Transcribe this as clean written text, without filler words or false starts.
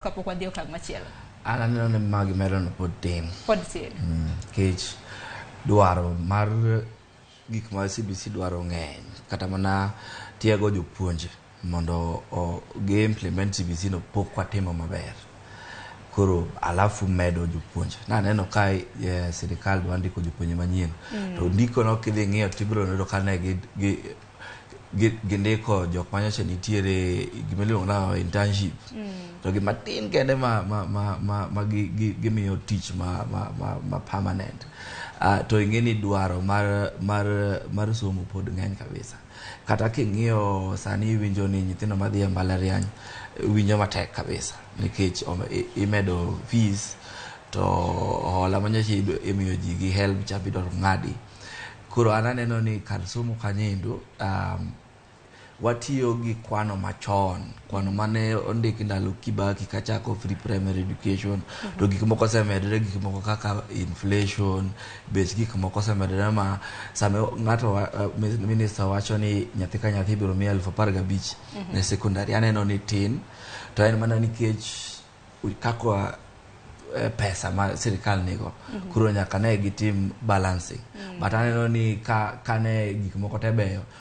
kapok wadhi okang' machielo. An aneno ni magi meron pod tin. Pod tin. Kech dwaro mar gik ma CBC dwaro ng'eny. Kata mana tiego jopuonje mondo gi implement CBC no pok watimo maber. Koro alafu medo jopuonje. Naneno ka sirikal dwa ndiko jopuonje manyien. To ndiko no kidhi ng'iyo tibiro yudo ka ne gindiko jok manyocha nitiere gimiluongo na internship. To gima tin kende ma gimiyo tich ma permanent. To ing'eni dwaro mar somo pod ng'eny kabisa. Kata king'iyo sani winjo ni nyithindo madhi e mbalariany winjo matek kabisa nikech imedo fees to hola manyocha imiyo ji gi HELB cha bidoro ng'adi. Koro ananeno ni kar somo kanyendo watiyo gi kwano machon, kwano mane ondiki ndalo Kibaki kachako free primary education. To gik moko osemedore, gik moko kaka inflation, bech gik moko osemedore ma same ng'ato minister wacho ni nyathi ka nyathi biro miya 15,000 ne secondary. Aneno ni tin, to en mana nikech kako pesa ma sirikal nigo. Kuro nyaka ne gitim balancing. But aneno ni ka ne gik moko te beyo